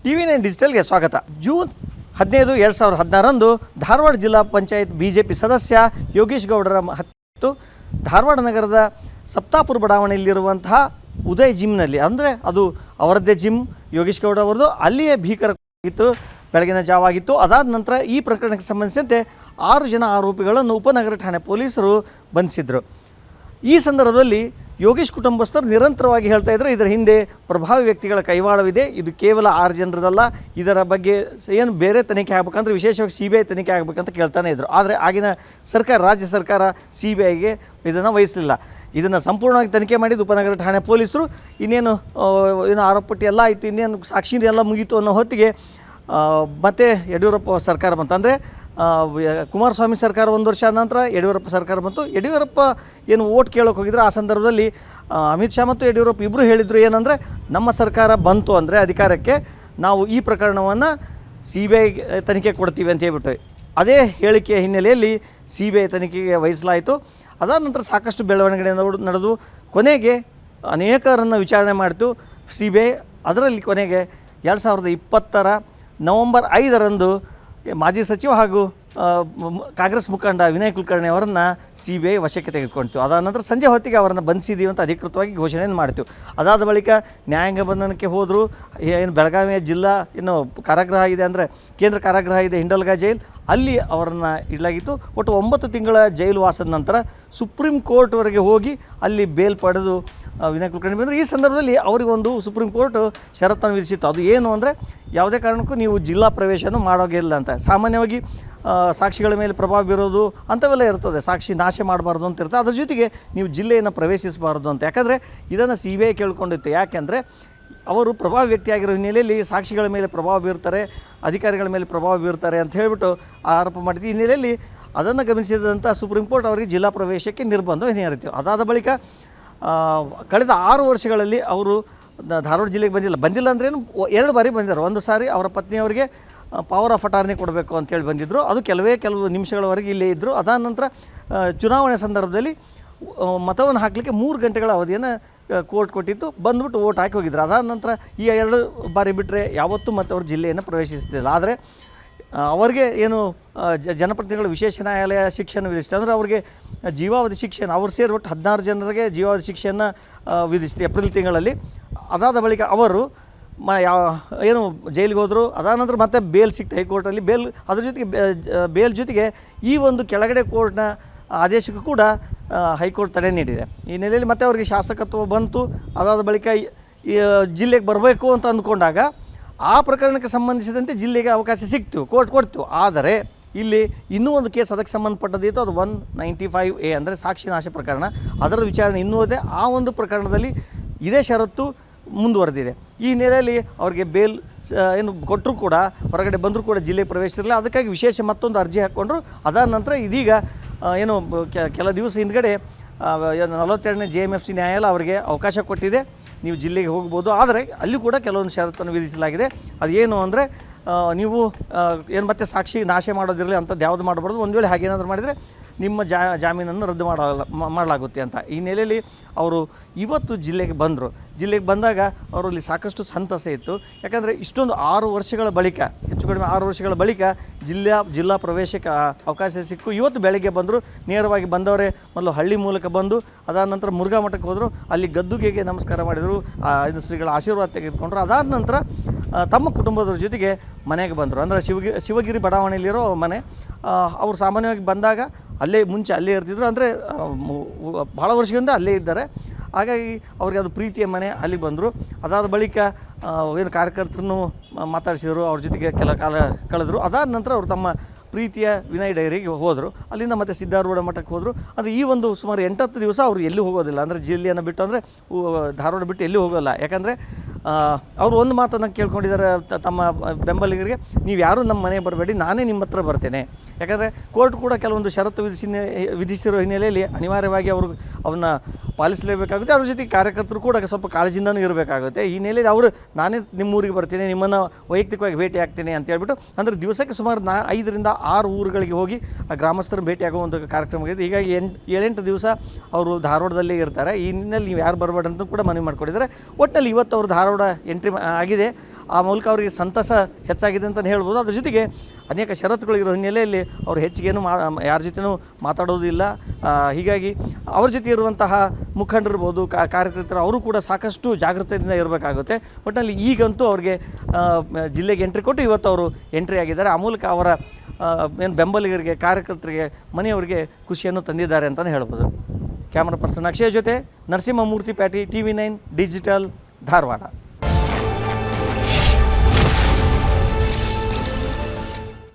TV9 ಡಿಜಿಟಲ್ಗೆ ಸ್ವಾಗತ. June 15, 2016ರಂದು Dharwad ಜಿಲ್ಲಾ panchayat BJP ಸದಸ್ಯ ಯೋಗೇಶ್ ಗೌಡರ ಮತ್ತು ಧಾರವಾಡ ನಗರದ ಸಪ್ತಾಪುರ ಬಡಾವಣೆಯಲ್ಲಿರುವಂತಹ ಉದಯ್ ಜಿಮ್ನಲ್ಲಿ, ಅಂದರೆ ಅದು ಅವರದ್ದೇ ಜಿಮ್, ಯೋಗೇಶ್ ಗೌಡ ಅವರದು, ಅಲ್ಲಿಯೇ ಭೀಕರವಾಗಿತ್ತು. ಬೆಳಗಿನ ಜಾವ ಆಗಿತ್ತು. ಅದಾದ ನಂತರ ಈ ಪ್ರಕರಣಕ್ಕೆ ಸಂಬಂಧಿಸಿದಂತೆ 6 ಜನ ಆರೋಪಿಗಳನ್ನು ಉಪನಗರ ಠಾಣೆ ಪೊಲೀಸರು ಬಂಧಿಸಿದರು. ಈ ಸಂದರ್ಭದಲ್ಲಿ ಯೋಗೇಶ್ ಕುಟುಂಬಸ್ಥರು ನಿರಂತರವಾಗಿ ಹೇಳ್ತಾ ಇದ್ದರು, ಇದರ ಹಿಂದೆ ಪ್ರಭಾವಿ ವ್ಯಕ್ತಿಗಳ ಕೈವಾಡವಿದೆ, ಇದು ಕೇವಲ 6 ಜನರದಲ್ಲ, ಇದರ ಬಗ್ಗೆ ಏನು ಬೇರೆ ತನಿಖೆ ಆಗಬೇಕಂದ್ರೆ ವಿಶೇಷವಾಗಿ CBI ತನಿಖೆ ಆಗಬೇಕಂತ ಕೇಳ್ತಾನೆ ಇದ್ದರು. ಆದರೆ ಆಗಿನ ಸರ್ಕಾರ, ರಾಜ್ಯ ಸರ್ಕಾರ CBIಗೆ ಇದನ್ನು ವಹಿಸಲಿಲ್ಲ. ಇದನ್ನು ಸಂಪೂರ್ಣವಾಗಿ ತನಿಖೆ ಮಾಡಿದ್ದು ಉಪನಗರ ಠಾಣೆ ಪೊಲೀಸರು. ಇನ್ನೇನು ಆರೋಪ ಪಟ್ಟಿ ಎಲ್ಲ ಆಯಿತು, ಇನ್ನೇನು ಸಾಕ್ಷಿ ಎಲ್ಲ ಮುಗೀತು ಅನ್ನೋ ಹೊತ್ತಿಗೆ ಮತ್ತೆ ಯಡಿಯೂರಪ್ಪ ಸರ್ಕಾರ ಬಂತು. ಅಂದರೆ ಕುಮಾರಸ್ವಾಮಿ ಸರ್ಕಾರ 1 ವರ್ಷ ನಂತರ ಯಡಿಯೂರಪ್ಪ ಸರ್ಕಾರ ಬಂತು. ಯಡಿಯೂರಪ್ಪ ಏನು ಓಟ್ ಕೇಳೋಕೆ ಹೋಗಿದ್ರು, ಆ ಸಂದರ್ಭದಲ್ಲಿ ಅಮಿತ್ ಶಾ ಮತ್ತು ಯಡಿಯೂರಪ್ಪ ಇಬ್ಬರು ಹೇಳಿದರು ಏನಂದರೆ, ನಮ್ಮ ಸರ್ಕಾರ ಬಂತು ಅಂದರೆ ಅಧಿಕಾರಕ್ಕೆ, ನಾವು ಈ ಪ್ರಕರಣವನ್ನು CBI ತನಿಖೆ ಕೊಡ್ತೀವಿ ಅಂತ ಹೇಳ್ಬಿಟ್ಟು ಅದೇ ಹೇಳಿಕೆಯ ಹಿನ್ನೆಲೆಯಲ್ಲಿ CBI ತನಿಖೆಗೆ ವಹಿಸಲಾಯಿತು. ಅದಾದ ನಂತರ ಸಾಕಷ್ಟು ಬೆಳವಣಿಗೆ ನಡೆದು ಕೊನೆಗೆ ಅನೇಕರನ್ನು ವಿಚಾರಣೆ ಮಾಡಿತು CBI. ಅದರಲ್ಲಿ ಕೊನೆಗೆ 2020ರ ನವಂಬರ್ 5ರಂದು ಮಾಜಿ ಸಚಿವ ಹಾಗೂ ಕಾಂಗ್ರೆಸ್ ಮುಖಂಡ ವಿನಯ್ ಕುಲಕರ್ಣಿ ಅವರನ್ನು CBI ವಶಕ್ಕೆ ತೆಗೆದುಕೊಳ್ತು. ಅದಾದ ನಂತರ ಸಂಜೆ ಹೊತ್ತಿಗೆ ಅವರನ್ನು ಬಂಧಿಸಿದ್ದೀವಿ ಅಂತ ಅಧಿಕೃತವಾಗಿ ಘೋಷಣೆಯನ್ನು ಮಾಡ್ತೀವಿ. ಅದಾದ ಬಳಿಕ ನ್ಯಾಯಾಂಗ ಬಂಧನಕ್ಕೆ ಹೋದರು. ಏನು ಬೆಳಗಾವಿಯ ಜಿಲ್ಲಾ ಏನು ಕಾರಾಗೃಹ ಇದೆ, ಅಂದರೆ ಕೇಂದ್ರ ಕಾರಾಗೃಹ ಇದೆ, ಹಿಂಡಲ್ಗಾ ಜೈಲ್, ಅಲ್ಲಿ ಅವರನ್ನು ಇಡಲಾಗಿತ್ತು. ಒಟ್ಟು 9 ತಿಂಗಳ ಜೈಲು ವಾಸದ ನಂತರ ಸುಪ್ರೀಂ ಕೋರ್ಟ್ವರೆಗೆ ಹೋಗಿ ಅಲ್ಲಿ ಬೇಲ್ ಪಡೆದು ವಿನಯ್ ಕುಲಕರ್ಣಿ ಬಂದರು. ಈ ಸಂದರ್ಭದಲ್ಲಿ ಅವರಿಗೊಂದು ಸುಪ್ರೀಂ ಕೋರ್ಟ್ ಷರತ್ತನ್ನು ವಿಧಿಸಿತ್ತು. ಅದು ಏನು ಅಂದರೆ, ಯಾವುದೇ ಕಾರಣಕ್ಕೂ ನೀವು ಜಿಲ್ಲಾ ಪ್ರವೇಶನೂ ಮಾಡೋಗಿಲ್ಲ ಅಂತ. ಸಾಮಾನ್ಯವಾಗಿ ಸಾಕ್ಷಿಗಳ ಮೇಲೆ ಪ್ರಭಾವ ಬೀರೋದು ಅಂಥವೆಲ್ಲ ಇರ್ತದೆ, ಸಾಕ್ಷಿ ನಾಶ ಮಾಡಬಾರ್ದು ಅಂತ ಇರ್ತದೆ. ಅದ್ರ ಜೊತೆಗೆ ನೀವು ಜಿಲ್ಲೆಯನ್ನು ಪ್ರವೇಶಿಸಬಾರ್ದು ಅಂತ. ಯಾಕಂದರೆ ಇದನ್ನು CBI ಕೇಳ್ಕೊಂಡಿತ್ತು. ಯಾಕೆಂದರೆ ಅವರು ಪ್ರಭಾವ ವ್ಯಕ್ತಿಯಾಗಿರೋ ಹಿನ್ನೆಲೆಯಲ್ಲಿ ಸಾಕ್ಷಿಗಳ ಮೇಲೆ ಪ್ರಭಾವ ಬೀರ್ತಾರೆ, ಅಧಿಕಾರಿಗಳ ಮೇಲೆ ಪ್ರಭಾವ ಬೀರ್ತಾರೆ ಅಂತ ಹೇಳಿಬಿಟ್ಟು ಆರೋಪ ಮಾಡಿದ್ದು. ಈ ಹಿನ್ನೆಲೆಯಲ್ಲಿ ಅದನ್ನು ಗಮನಿಸಿದಂಥ ಸುಪ್ರೀಂ ಕೋರ್ಟ್ ಅವರಿಗೆ ಜಿಲ್ಲಾ ಪ್ರವೇಶಕ್ಕೆ ನಿರ್ಬಂಧ ಹೇರಿತ್ತು. ಅದಾದ ಬಳಿಕ ಕಳೆದ 6 ವರ್ಷಗಳಲ್ಲಿ ಅವರು ಧಾರವಾಡ ಜಿಲ್ಲೆಗೆ ಬಂದಿಲ್ಲ ಅಂದ್ರೇನು, 2 ಬಾರಿ ಬಂದಿದ್ದಾರೆ. ಒಂದು ಸಾರಿ ಅವರ ಪತ್ನಿಯವರಿಗೆ ಪವರ್ ಆಫ್ ಅಟಾರ್ನಿ ಕೊಡಬೇಕು ಅಂತೇಳಿ ಬಂದಿದ್ದರು. ಅದು ಕೆಲವು ನಿಮಿಷಗಳವರೆಗೆ ಇಲ್ಲೇ ಇದ್ದರು. ಅದಾದ ನಂತರ ಚುನಾವಣೆ ಸಂದರ್ಭದಲ್ಲಿ ಮತವನ್ನು ಹಾಕಲಿಕ್ಕೆ 3 ಗಂಟೆಗಳ ಅವಧಿಯನ್ನು ಕೋರ್ಟ್ ಕೊಟ್ಟಿತ್ತು. ಬಂದುಬಿಟ್ಟು ಓಟ್ ಹಾಕಿ ಹೋಗಿದ್ರು. ಅದಾದ ನಂತರ ಈ 2 ಬಾರಿ ಬಿಟ್ಟರೆ ಯಾವತ್ತೂ ಮತ್ತು ಅವರು ಜಿಲ್ಲೆಯನ್ನು ಪ್ರವೇಶಿಸ್ತಿಲ್ಲ. ಆದರೆ ಅವರಿಗೆ ಏನು ಜನಪ್ರತಿನಿಧಿಗಳ ವಿಶೇಷ ನ್ಯಾಯಾಲಯ ಶಿಕ್ಷೆಯನ್ನು ವಿಧಿಸಿತು. ಅಂದರೆ ಅವರಿಗೆ ಜೀವಾವಧಿ ಶಿಕ್ಷೆಯನ್ನು, ಅವ್ರು ಸೇರಿ ಒಟ್ಟು 16 ಜನರಿಗೆ ಜೀವಾವಧಿ ಶಿಕ್ಷೆಯನ್ನು ವಿಧಿಸಿತು ಏಪ್ರಿಲ್ ತಿಂಗಳಲ್ಲಿ. ಅದಾದ ಬಳಿಕ ಅವರು ಏನು ಜೈಲಿಗೆ ಹೋದರು. ಅದಾದ ನಂತರ ಮತ್ತೆ ಬೇಲ್ ಸಿಕ್ತು ಹೈಕೋರ್ಟಲ್ಲಿ. ಅದ್ರ ಜೊತೆಗೆ ಬೇಲ್ ಜೊತೆಗೆ ಈ ಒಂದು ಕೆಳಗಡೆ ಕೋರ್ಟ್ನ ಆದೇಶಕ್ಕೂ ಕೂಡ ಹೈಕೋರ್ಟ್ ತಡೆ ನೀಡಿದೆ. ಈ ನೆಲೆಯಲ್ಲಿ ಮತ್ತೆ ಅವರಿಗೆ ಶಾಸಕತ್ವ ಬಂತು. ಅದಾದ ಬಳಿಕ ಜಿಲ್ಲೆಗೆ ಬರಬೇಕು ಅಂತ ಅಂದ್ಕೊಂಡಾಗ ಆ ಪ್ರಕರಣಕ್ಕೆ ಸಂಬಂಧಿಸಿದಂತೆ ಜಿಲ್ಲೆಗೆ ಅವಕಾಶ ಸಿಕ್ತು, ಕೋರ್ಟ್ ಕೊಡ್ತು. ಆದರೆ ಇಲ್ಲಿ ಇನ್ನೂ ಒಂದು ಕೇಸ್ ಅದಕ್ಕೆ ಸಂಬಂಧಪಟ್ಟದಿತ್ತು. ಅದು 195A ಅಂದರೆ ಸಾಕ್ಷಿ ನಾಶ ಪ್ರಕರಣ. ಅದರ ವಿಚಾರಣೆ ಇನ್ನೂ ಇದೆ. ಆ ಒಂದು ಪ್ರಕರಣದಲ್ಲಿ ಇದೇ ಷರತ್ತು ಮುಂದುವರೆದಿದೆ. ಈ ಹಿನ್ನೆಲೆಯಲ್ಲಿ ಅವರಿಗೆ ಬೇಲ್ ಏನು ಕೊಟ್ಟರು ಕೂಡ, ಹೊರಗಡೆ ಬಂದರೂ ಕೂಡ ಜಿಲ್ಲೆಗೆ ಪ್ರವೇಶಿಸಿರಲಿಲ್ಲ. ಅದಕ್ಕಾಗಿ ವಿಶೇಷ ಮತ್ತೊಂದು ಅರ್ಜಿ ಹಾಕ್ಕೊಂಡ್ರು. ಅದಾದ ನಂತರ ಇದೀಗ ಏನು ಕೆಲ ದಿವಸ ಹಿಂದ್ಗಡೆ 42ನೇ JMFC ನ್ಯಾಯಾಲಯ ಅವರಿಗೆ ಅವಕಾಶ ಕೊಟ್ಟಿದೆ, ನೀವು ಜಿಲ್ಲೆಗೆ ಹೋಗ್ಬೋದು. ಆದರೆ ಅಲ್ಲಿ ಕೂಡ ಕೆಲವೊಂದು ಷರತ್ತನ್ನು ವಿಧಿಸಲಾಗಿದೆ. ಅದು ಏನು ಅಂದರೆ, ನೀವು ಏನು ಮತ್ತೆ ಸಾಕ್ಷಿ ನಾಶ ಮಾಡೋದಿರಲಿ ಅಂಥದ್ದು ಯಾವುದು ಮಾಡಬಾರ್ದು. ಒಂದು ವೇಳೆ ಹಾಗೇನಾದರೂ ಮಾಡಿದರೆ ನಿಮ್ಮ ಜಾಮೀನನ್ನು ರದ್ದು ಮಾಡಲಾಗುತ್ತೆ ಅಂತ. ಈ ನೆಲೆಯಲ್ಲಿ ಅವರು ಇವತ್ತು ಜಿಲ್ಲೆಗೆ ಬಂದರು. ಜಿಲ್ಲೆಗೆ ಬಂದಾಗ ಅವರಲ್ಲಿ ಸಾಕಷ್ಟು ಸಂತಸ ಇತ್ತು. ಯಾಕಂದರೆ ಇಷ್ಟೊಂದು 6 ವರ್ಷಗಳ ಬಳಿಕ, ಹೆಚ್ಚು ಕಡಿಮೆ 6 ವರ್ಷಗಳ ಬಳಿಕ ಜಿಲ್ಲಾ ಪ್ರವೇಶಕ್ಕೆ ಅವಕಾಶ ಸಿಕ್ಕು. ಇವತ್ತು ಬೆಳಗ್ಗೆ ಬಂದರು. ನೇರವಾಗಿ ಬಂದವರೇ ಮೊದಲು ಹಳ್ಳಿ ಮೂಲಕ ಬಂದು ಅದಾದ ನಂತರ ಮುರುಘಾ ಮಠಕ್ಕೆ ಹೋದರು. ಅಲ್ಲಿ ಗದ್ದುಗೆಗೆ ನಮಸ್ಕಾರ ಮಾಡಿದರು, ಇದು ಶ್ರೀಗಳ ಆಶೀರ್ವಾದ ತೆಗೆದುಕೊಂಡ್ರು. ಅದಾದ ನಂತರ ತಮ್ಮ ಕುಟುಂಬದವ್ರ ಜೊತೆಗೆ ಮನೆಗೆ ಬಂದರು. ಅಂದರೆ ಶಿವಗಿರಿ ಬಡಾವಣೆಯಲ್ಲಿರೋ ಮನೆ. ಅವರು ಸಾಮಾನ್ಯವಾಗಿ ಬಂದಾಗ ಮುಂಚೆ ಅಲ್ಲೇ ಇರ್ತಿದ್ರು. ಅಂದರೆ ಭಾಳ ವರ್ಷಗಳಿಂದ ಅಲ್ಲೇ ಇದ್ದಾರೆ. ಹಾಗಾಗಿ ಅವ್ರಿಗೆ ಅದು ಪ್ರೀತಿಯ ಮನೆ. ಅಲ್ಲಿ ಬಂದರು. ಅದಾದ ಬಳಿಕ ಏನು ಕಾರ್ಯಕರ್ತರನ್ನು ಮಾತಾಡಿಸಿದರು, ಅವ್ರ ಜೊತೆಗೆ ಕೆಲ ಕಾಲ ಕಳೆದರು. ಅದಾದ ನಂತರ ಅವರು ತಮ್ಮ ಪ್ರೀತಿಯ ವಿನಯ್ ಡೈರಿಗೆ ಹೋದರು. ಅಲ್ಲಿಂದ ಮತ್ತೆ ಸಿದ್ಧಾರೂಢ ಮಠಕ್ಕೆ ಹೋದರು. ಅಂದರೆ ಈ ಒಂದು ಸುಮಾರು 8-10 ದಿವಸ ಅವರು ಎಲ್ಲೂ ಹೋಗೋದಿಲ್ಲ. ಅಂದರೆ ಜಿಲ್ಲೆಯನ್ನು ಬಿಟ್ಟು, ಅಂದರೆ ಧಾರವಾಡ ಬಿಟ್ಟು ಎಲ್ಲೂ ಹೋಗೋಲ್ಲ. ಯಾಕಂದರೆ ಅವರು ಒಂದು ಮಾತನ್ನು ಕೇಳ್ಕೊಂಡಿದ್ದಾರೆ ತಮ್ಮ ಬೆಂಬಲಿಗರಿಗೆ, ನೀವು ಯಾರೂ ನಮ್ಮ ಮನೆಗೆ ಬರಬೇಡಿ, ನಾನೇ ನಿಮ್ಮ ಹತ್ರ ಬರ್ತೇನೆ. ಯಾಕಂದರೆ ಕೋರ್ಟ್ ಕೂಡ ಕೆಲವೊಂದು ಷರತ್ತು ವಿಧಿಸಿರೋ ಹಿನ್ನೆಲೆಯಲ್ಲಿ ಅನಿವಾರ್ಯವಾಗಿ ಅವನ್ನ ಪಾಲಿಸಲೇಬೇಕಾಗುತ್ತೆ. ಅದ್ರ ಜೊತೆಗೆ ಕಾರ್ಯಕರ್ತರು ಕೂಡ ಸ್ವಲ್ಪ ಕಾಳಜಿಯಿಂದನೂ ಇರಬೇಕಾಗುತ್ತೆ. ಈ ಹಿನ್ನೆಲೆಯಲ್ಲಿ ಅವರು ನಾನೇ ನಿಮ್ಮೂರಿಗೆ ಬರ್ತೀನಿ, ನಿಮ್ಮನ್ನು ವೈಯಕ್ತಿಕವಾಗಿ ಭೇಟಿ ಆಗ್ತೀನಿ ಅಂತ ಹೇಳ್ಬಿಟ್ಟು, ಅಂದರೆ ದಿವಸಕ್ಕೆ ಸುಮಾರು 5ರಿಂದ 6 ಊರುಗಳಿಗೆ ಹೋಗಿ ಆ ಗ್ರಾಮಸ್ಥರನ್ನು ಭೇಟಿಯಾಗೋ ಒಂದು ಕಾರ್ಯಕ್ರಮ ಇದೆ. ಹೀಗಾಗಿ 7-8 ದಿವಸ ಅವರು ಧಾರವಾಡದಲ್ಲೇ ಇರ್ತಾರೆ. ಈ ಹಿನ್ನೆಲೆಯಲ್ಲಿ ನೀವು ಯಾರು ಬರಬೇಡ ಅಂತ ಕೂಡ ಮನವಿ ಮಾಡಿಕೊಂಡಿದ್ದಾರೆ. ಒಟ್ಟಲ್ಲಿ ಇವತ್ತು ಅವರು ಧಾರವಾಡ ಎಂಟ್ರಿ ಆಗಿದೆ. ಆ ಮೂಲಕ ಅವರಿಗೆ ಸಂತಸ ಹೆಚ್ಚಾಗಿದೆ ಅಂತಲೇ ಹೇಳ್ಬೋದು. ಅದ್ರ ಜೊತೆಗೆ ಅನೇಕ ಷರತ್ತುಗಳಿರೋ ಹಿನ್ನೆಲೆಯಲ್ಲಿ ಅವರು ಹೆಚ್ಚಿಗೇನು ಯಾರ ಜೊತೆನೂ ಮಾತಾಡೋದಿಲ್ಲ. ಹೀಗಾಗಿ ಅವ್ರ ಜೊತೆ ಇರುವಂತಹ ಮುಖಂಡರಿರ್ಬೋದು, ಕಾರ್ಯಕರ್ತರು ಅವರು ಕೂಡ ಸಾಕಷ್ಟು ಜಾಗೃತೆಯಿಂದ ಇರಬೇಕಾಗುತ್ತೆ. ಒಟ್ಟಿನಲ್ಲಿ ಈಗಂತೂ ಅವ್ರಿಗೆ ಜಿಲ್ಲೆಗೆ ಎಂಟ್ರಿ ಕೊಟ್ಟು ಇವತ್ತು ಅವರು ಎಂಟ್ರಿ ಆಗಿದ್ದಾರೆ. ಆ ಮೂಲಕ ಅವರ ಏನು ಬೆಂಬಲಿಗರಿಗೆ, ಕಾರ್ಯಕರ್ತರಿಗೆ, ಮನೆಯವರಿಗೆ ಖುಷಿಯನ್ನು ತಂದಿದ್ದಾರೆ ಅಂತಲೇ ಹೇಳ್ಬೋದು. ಕ್ಯಾಮ್ರಾ ಪರ್ಸನ್ ಅಕ್ಷಯ್ ಜೊತೆ Narasimhamurthy patty, TV9 digital, Dharwad.